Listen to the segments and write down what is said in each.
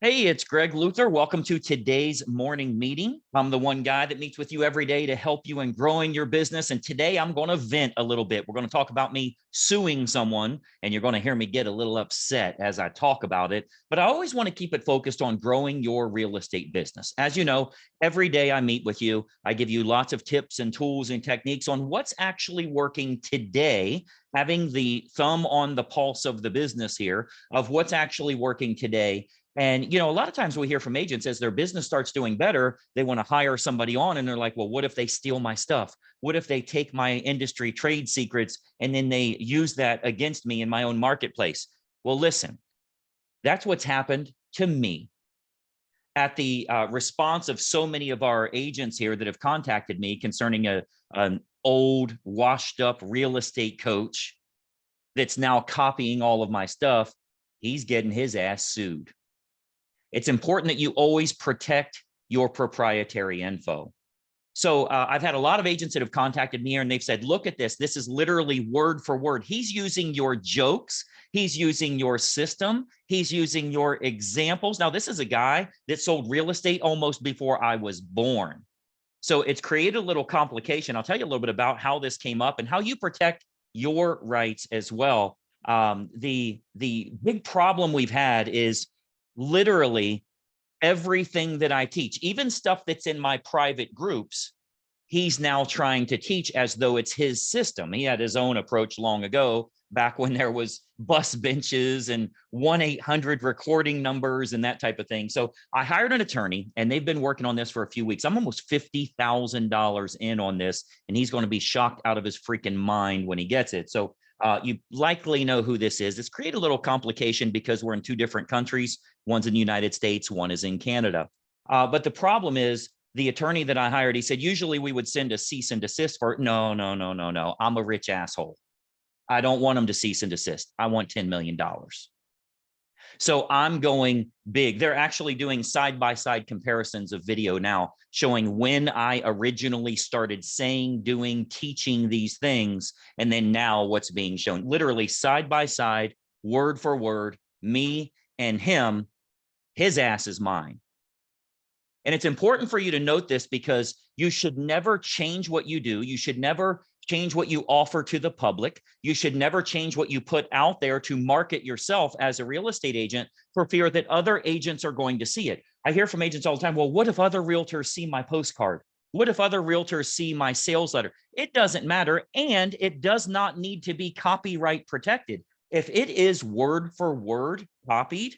Hey, it's Greg Luther. Welcome to today's morning meeting. I'm the one guy that meets with you every day to help you in growing your business. And today I'm going to vent a little bit. We're going to talk about me suing someone, and you're going to hear me get a little upset as I talk about it. But I always want to keep it focused on growing your real estate business. As you know, every day I meet with you, I give you lots of tips and tools and techniques on what's actually working today, having the thumb on the pulse of the business here of what's actually working today. And, a lot of times we hear from agents as their business starts doing better, they want to hire somebody on and they're like, well, what if they steal my stuff? What if they take my industry trade secrets and then they use that against me in my own marketplace? Well, listen, that's what's happened to me. At the response of so many of our agents here that have contacted me concerning an old, washed up real estate coach that's now copying all of my stuff, he's getting his ass sued. It's important that you always protect your proprietary info. So I've had a lot of agents that have contacted me here and they've said, look at this. This is literally word for word. He's using your jokes. He's using your system. He's using your examples. Now, this is a guy that sold real estate almost before I was born. So it's created a little complication. I'll tell you a little bit about how this came up and how you protect your rights as well. The big problem we've had is literally everything that I teach, even stuff that's in my private groups, he's now trying to teach as though it's his system. He had his own approach long ago, back when there was bus benches and 1-800 recording numbers and that type of thing. So I hired an attorney and they've been working on this for a few weeks. I'm almost $50,000 in on this, and he's going to be shocked out of his freaking mind when he gets it. So you likely know who this is. It's created a little complication because we're in two different countries. One's in the United States, one is in Canada. But the problem is the attorney that I hired, he said, usually we would send a cease and desist for, no. I'm a rich asshole. I don't want them to cease and desist. I want $10 million. So I'm going big. They're actually doing side-by-side comparisons of video now, showing when I originally started saying, doing, teaching these things, and then now what's being shown. Literally side-by-side, word for word, me and him, his ass is mine. And it's important for you to note this because you should never change what you do. You should never change what you offer to the public. You should never change what you put out there to market yourself as a real estate agent for fear that other agents are going to see it. I hear from agents all the time, well, what if other realtors see my postcard? What if other realtors see my sales letter? It doesn't matter, and it does not need to be copyright protected. If it is word for word copied,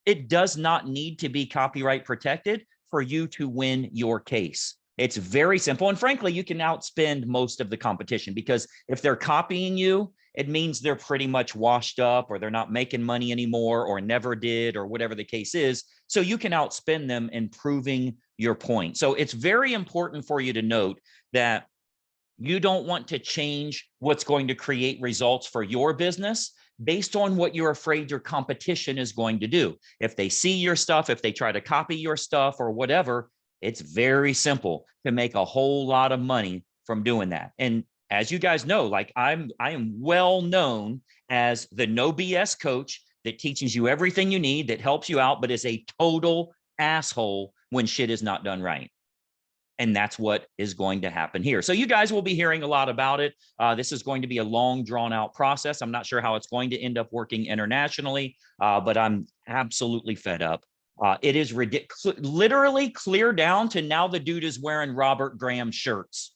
it does not need to be copyright protected for you to win your case. It's very simple. And frankly, you can outspend most of the competition because if they're copying you, it means they're pretty much washed up or they're not making money anymore or never did or whatever the case is. So you can outspend them in proving your point. So it's very important for you to note that you don't want to change what's going to create results for your business based on what you're afraid your competition is going to do. If they see your stuff, if they try to copy your stuff or whatever, it's very simple to make a whole lot of money from doing that. And as you guys know, like I am well known as the no BS coach that teaches you everything you need, that helps you out, but is a total asshole when shit is not done right. And that's what is going to happen here. So you guys will be hearing a lot about it. This is going to be a long, drawn out process. I'm not sure how it's going to end up working internationally, but I'm absolutely fed up. It is ridiculous, literally clear down to now the dude is wearing Robert Graham shirts.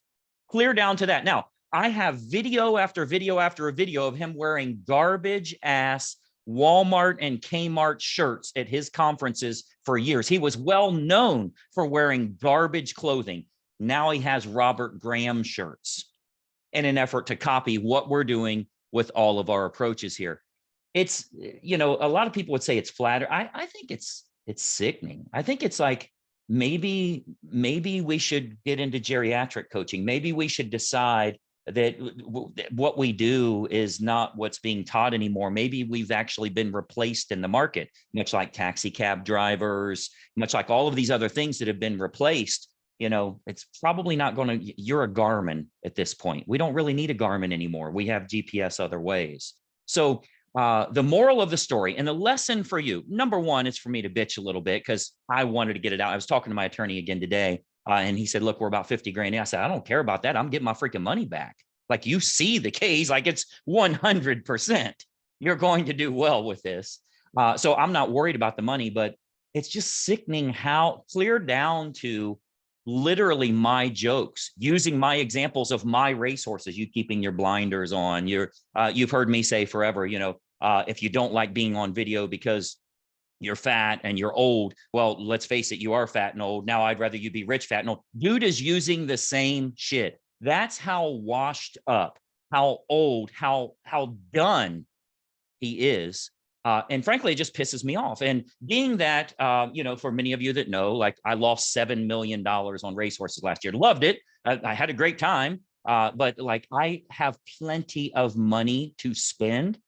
Clear down to that. Now, I have video after video after video of him wearing garbage ass Walmart and Kmart shirts at his conferences for years. He was well known for wearing garbage clothing. Now he has Robert Graham shirts in an effort to copy what we're doing with all of our approaches here. It's, a lot of people would say it's flattering. I think it's sickening. I think it's like, maybe we should get into geriatric coaching. Maybe we should decide that what we do is not what's being taught anymore. Maybe we've actually been replaced in the market, much like taxi cab drivers, much like all of these other things that have been replaced. It's probably not going to, you're a Garmin at this point. We don't really need a Garmin anymore. We have GPS other ways. So The moral of the story and the lesson for you, number one, is for me to bitch a little bit because I wanted to get it out. I was talking to my attorney again today, and he said, look, we're about 50 grand. I said, I don't care about that. I'm getting my freaking money back. Like, you see the case, like it's 100%. You're going to do well with this. So I'm not worried about the money, but it's just sickening how clear down to literally my jokes, using my examples of my racehorses, you keeping your blinders on. You've heard me say forever, if you don't like being on video because you're fat and you're old, well, let's face it, you are fat and old. Now I'd rather you be rich, fat, and old. Dude is using the same shit. That's how washed up, how old, how done he is. And frankly, it just pisses me off. And being that, for many of you that know, like, I lost $7 million on racehorses last year. Loved it. I had a great time. But like, I have plenty of money to spend.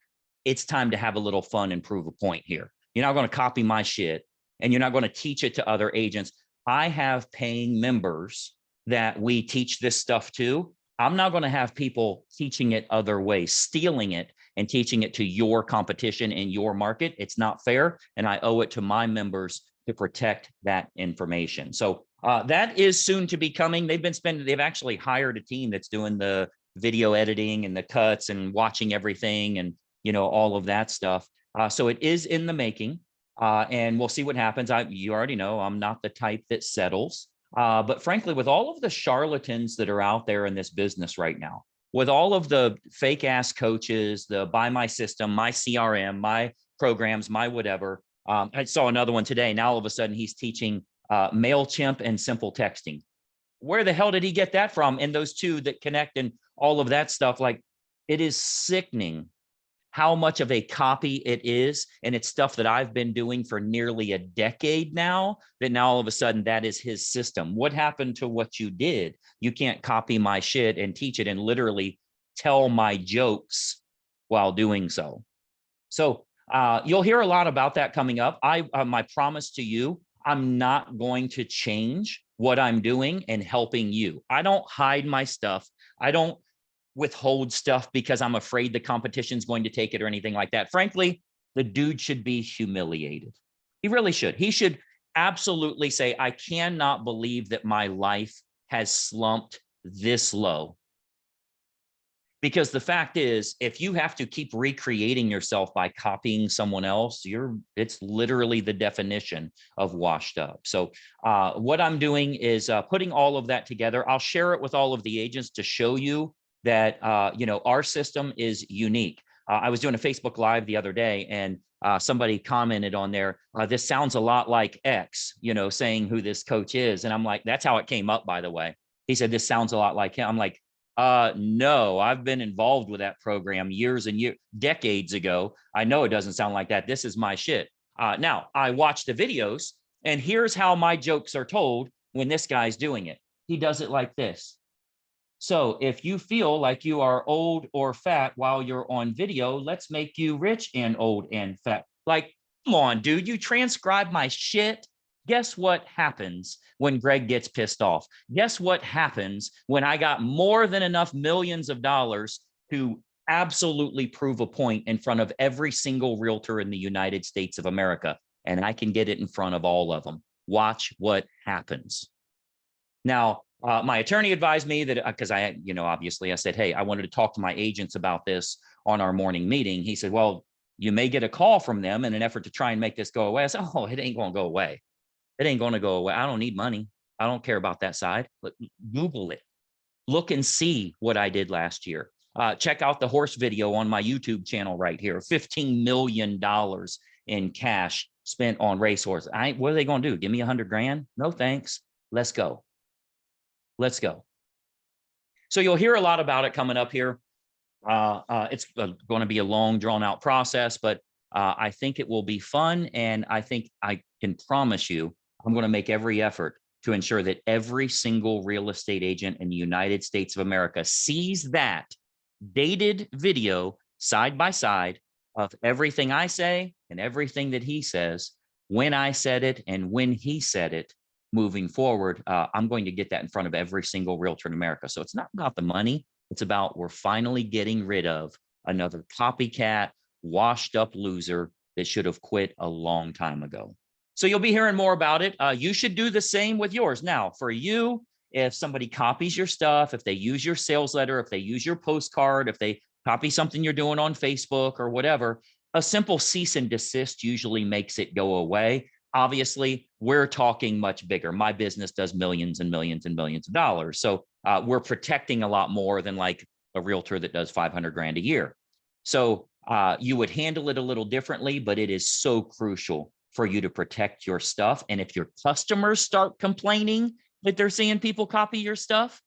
It's time to have a little fun and prove a point here. You're not going to copy my shit, and you're not going to teach it to other agents. I have paying members that we teach this stuff to. I'm not going to have people teaching it other ways, stealing it and teaching it to your competition in your market. It's not fair. And I owe it to my members to protect that information. So that is soon to be coming. They've actually hired a team that's doing the video editing and the cuts and watching everything and, all of that stuff. So it is in the making, and we'll see what happens. You already know I'm not the type that settles. But frankly, with all of the charlatans that are out there in this business right now, with all of the fake ass coaches, the buy my system, my CRM, my programs, my whatever. I saw another one today. Now, all of a sudden, he's teaching MailChimp and simple texting. Where the hell did he get that from? And those two that connect and all of that stuff, like, it is sickening how much of a copy it is. And it's stuff that I've been doing for nearly a decade now, that now all of a sudden that is his system. What happened to what you did? You can't copy my shit and teach it and literally tell my jokes while doing so. So you'll hear a lot about that coming up. My promise to you, I'm not going to change what I'm doing and helping you. I don't hide my stuff. I don't withhold stuff because I'm afraid the competition's going to take it or anything like that. Frankly, the dude should be humiliated. He really should. He should absolutely say, I cannot believe that my life has slumped this low. Because the fact is, if you have to keep recreating yourself by copying someone else, it's literally the definition of washed up. So what I'm doing is putting all of that together. I'll share it with all of the agents to show you that, our system is unique. I was doing a Facebook Live the other day, and somebody commented on there, this sounds a lot like X, saying who this coach is. And I'm like, that's how it came up, by the way. He said, this sounds a lot like him. I'm like, no, I've been involved with that program years and decades ago. I know it doesn't sound like that. This is my shit. Now, I watch the videos, and here's how my jokes are told when this guy's doing it. He does it like this. So if you feel like you are old or fat while you're on video, let's make you rich and old and fat. Like, come on, dude, you transcribe my shit. Guess what happens when Greg gets pissed off? Guess what happens when I got more than enough millions of dollars to absolutely prove a point in front of every single realtor in the United States of America? And I can get it in front of all of them. Watch what happens. Now, my attorney advised me that, because obviously I said, hey, I wanted to talk to my agents about this on our morning meeting. He said, well, you may get a call from them in an effort to try and make this go away. I said, oh, it ain't going to go away. It ain't going to go away. I don't need money. I don't care about that side. But Google it. Look and see what I did last year. Check out the horse video on my YouTube channel right here. $15 million in cash spent on racehorses. What are they going to do? Give me 100 grand? No, thanks. Let's go. Let's go. So you'll hear a lot about it coming up here. It's going to be a long, drawn out process, but I think it will be fun. And I think I can promise you, I'm going to make every effort to ensure that every single real estate agent in the United States of America sees that dated video side by side of everything I say and everything that he says, when I said it and when he said it. Moving forward, I'm going to get that in front of every single realtor in America. So it's not about the money. It's about, we're finally getting rid of another copycat, washed up loser that should have quit a long time ago. So you'll be hearing more about it. You should do the same with yours. Now, for you, if somebody copies your stuff, if they use your sales letter, if they use your postcard, if they copy something you're doing on Facebook or whatever, a simple cease and desist usually makes it go away. Obviously, we're talking much bigger. My business does millions and millions and millions of dollars. So we're protecting a lot more than like a realtor that does 500 grand a year. So you would handle it a little differently, but it is so crucial for you to protect your stuff. And if your customers start complaining that they're seeing people copy your stuff,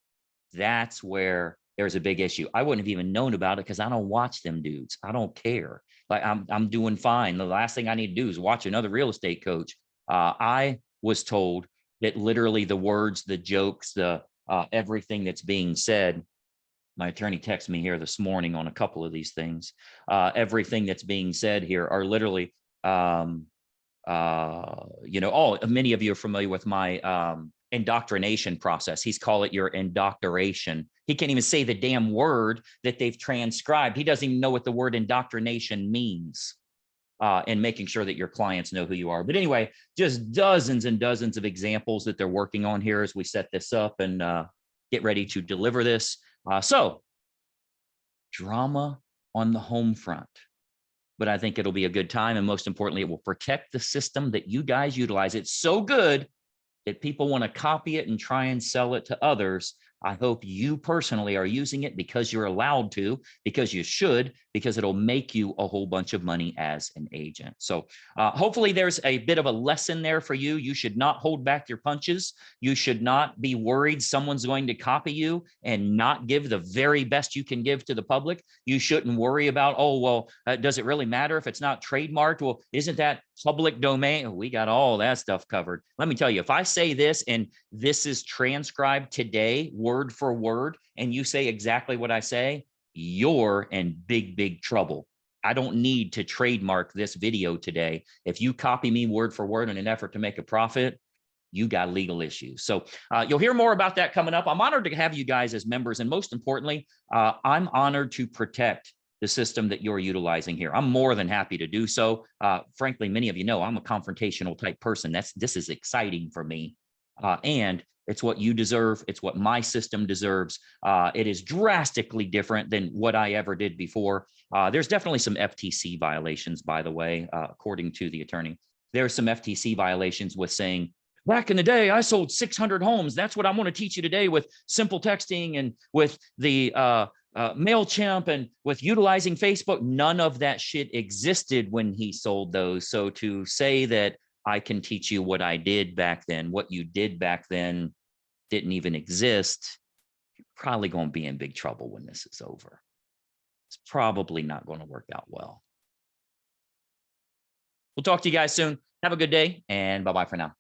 that's where there's a big issue. I wouldn't have even known about it because I don't watch them dudes. I don't care. Like I'm doing fine. The last thing I need to do is watch another real estate coach. I was told that literally the words, the jokes, the everything that's being said. My attorney texted me here this morning on a couple of these things. Everything that's being said here are literally, many of you are familiar with my indoctrination process. He's called it your indoctrination. He can't even say the damn word that they've transcribed. He doesn't even know what the word indoctrination means. And making sure that your clients know who you are. But anyway, just dozens and dozens of examples that they're working on here as we set this up and get ready to deliver this. So drama on the home front, but I think it'll be a good time. And most importantly, it will protect the system that you guys utilize. It's so good that people want to copy it and try and sell it to others. I hope you personally are using it because you're allowed to, because you should, because it'll make you a whole bunch of money as an agent. So hopefully there's a bit of a lesson there for you. You should not hold back your punches. You should not be worried someone's going to copy you and not give the very best you can give to the public. You shouldn't worry about, oh, well, does it really matter if it's not trademarked? Well, isn't that public domain? We got all that stuff covered. Let me tell you, if I say this and this is transcribed today, word for word, and you say exactly what I say, you're in big, big trouble. I don't need to trademark this video today. If you copy me word for word in an effort to make a profit, you got legal issues. So you'll hear more about that coming up. I'm honored to have you guys as members. And most importantly, I'm honored to protect the system that you're utilizing here. I'm more than happy to do so. Frankly, many of you know I'm a confrontational type person. This is exciting for me. And it's what you deserve. It's what my system deserves. It is drastically different than what I ever did before. There's definitely some FTC violations, by the way, according to the attorney. There's some FTC violations with saying, back in the day, I sold 600 homes. That's what I'm going to teach you today with simple texting and with the MailChimp and with utilizing Facebook. None of that shit existed when he sold those. So to say that I can teach you what I did back then, what you did back then didn't even exist, you're probably going to be in big trouble when this is over. It's probably not going to work out well. We'll talk to you guys soon. Have a good day, and bye-bye for now.